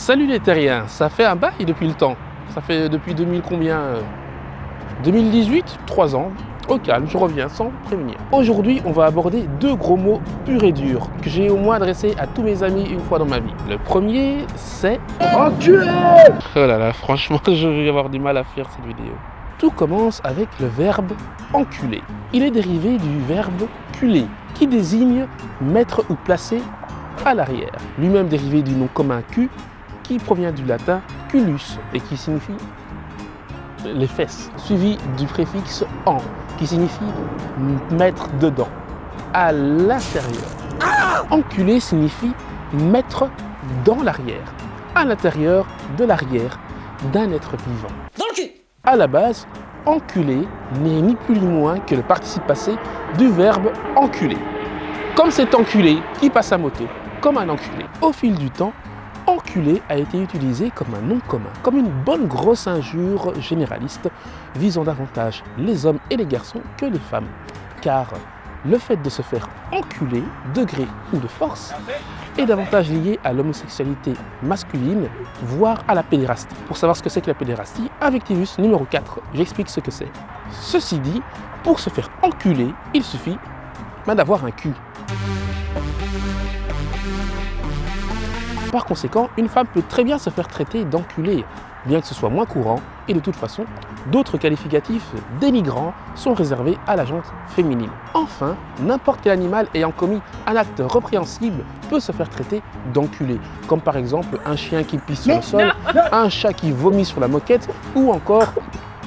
Salut les terriens, ça fait un bail depuis le temps. Ça fait depuis 2000 combien 2018, 3 ans. Au calme, je reviens sans prévenir. Aujourd'hui, on va aborder deux gros mots purs et durs que j'ai au moins adressés à tous mes amis une fois dans ma vie. Le premier, c'est enculé. Oh là là, franchement, je vais avoir du mal à faire cette vidéo. Tout commence avec le verbe enculer. Il est dérivé du verbe culer, qui désigne mettre ou placer à l'arrière. Lui-même dérivé du nom commun cul, qui provient du latin culus et qui signifie les fesses, suivi du préfixe en, qui signifie mettre dedans, à l'intérieur. Enculer signifie mettre dans l'arrière, à l'intérieur de l'arrière d'un être vivant. Dans le cul. À la base, enculer n'est ni plus ni moins que le participe passé du verbe enculer. Comme cet enculé qui passe à moto, comme un enculé. Au fil du temps, enculé a été utilisé comme un nom commun, comme une bonne grosse injure généraliste visant davantage les hommes et les garçons que les femmes. Car le fait de se faire enculer, de gré ou de force, est davantage lié à l'homosexualité masculine, voire à la pédérastie. Pour savoir ce que c'est que la pédérastie, Invictivus numéro 4, j'explique ce que c'est. Ceci dit, pour se faire enculer, il suffit d'avoir un cul. Par conséquent, une femme peut très bien se faire traiter d'enculée, bien que ce soit moins courant, et de toute façon, d'autres qualificatifs dénigrants sont réservés à la gente féminine. Enfin, n'importe quel animal ayant commis un acte répréhensible peut se faire traiter d'enculé, comme par exemple un chien qui pisse sur le sol, un chat qui vomit sur la moquette, ou encore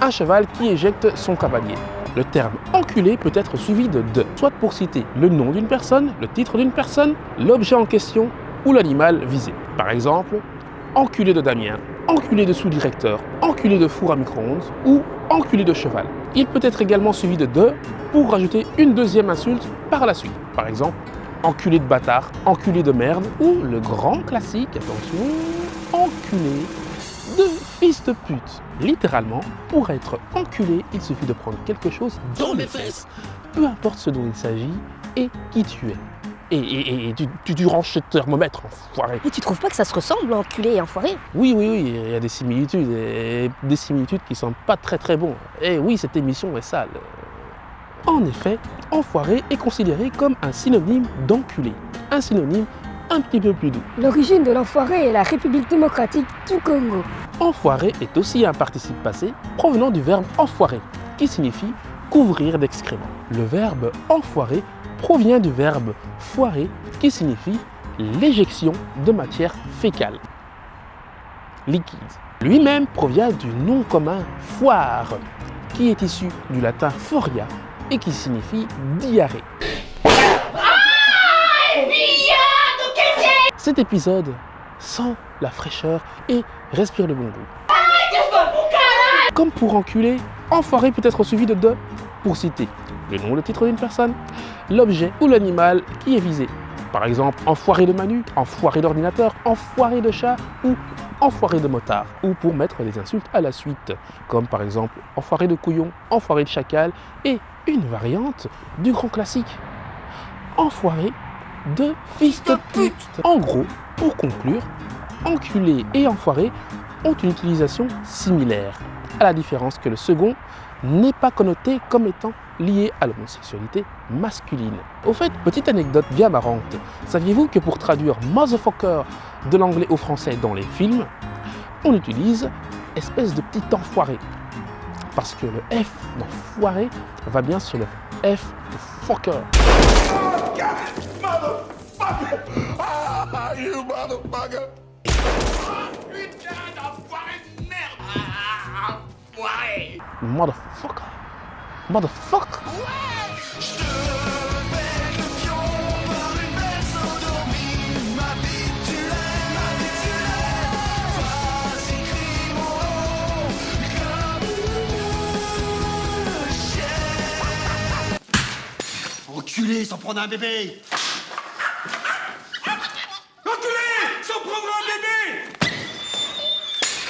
un cheval qui éjecte son cavalier. Le terme enculé peut être suivi de soit pour citer le nom d'une personne, le titre d'une personne, l'objet en question, ou l'animal visé. Par exemple, enculé de Damien, enculé de sous-directeur, enculé de four à micro-ondes ou enculé de cheval. Il peut être également suivi de pour rajouter une deuxième insulte par la suite. Par exemple, enculé de bâtard, enculé de merde ou le grand classique, attention, enculé de fils de pute. Littéralement, pour être enculé, il suffit de prendre quelque chose dans les fesses, peu importe ce dont il s'agit et qui tu es. Et tu ranges ce thermomètre, enfoiré. Mais tu trouves pas que ça se ressemble, enculé et enfoiré? Oui, il y a des similitudes, et des similitudes qui sont pas très bons. Et oui, cette émission est sale. En effet, enfoiré est considéré comme un synonyme d'enculé. Un synonyme un petit peu plus doux. L'origine de l'enfoiré est la République démocratique du Congo. Enfoiré est aussi un participe passé provenant du verbe enfoirer, qui signifie couvrir d'excréments. Le verbe enfoirer provient du verbe foirer, qui signifie l'éjection de matière fécale, liquide. Lui-même provient du nom commun foire, qui est issu du latin foria et qui signifie diarrhée. Cet épisode sent la fraîcheur et respire le bon goût. Comme pour enculer, enfoiré peut être suivi de pour citer le nom, le titre d'une personne, l'objet ou l'animal qui est visé. Par exemple, enfoiré de Manu, enfoiré d'ordinateur, enfoiré de chat ou enfoiré de motard. Ou pour mettre des insultes à la suite, comme par exemple enfoiré de couillon, enfoiré de chacal et une variante du grand classique, enfoiré de fils de pute. En gros, pour conclure, enculé et enfoiré ont une utilisation similaire, à la différence que le second n'est pas connoté comme étant lié à l'homosexualité masculine. Au fait, petite anecdote bien marrante, saviez-vous que pour traduire motherfucker de l'anglais au français dans les films, on utilise espèce de petit enfoiré, parce que le F d'enfoiré va bien sur le F de fucker. You motherfucker! Putain d'enfoiré de merde! Enfoiré! Motherfucker. Motherfucker. Je te fais le fion par une baisse endormie. Ma habituelle, vas-y crie mon nom comme une chienne. Enculé sans prendre un bébé!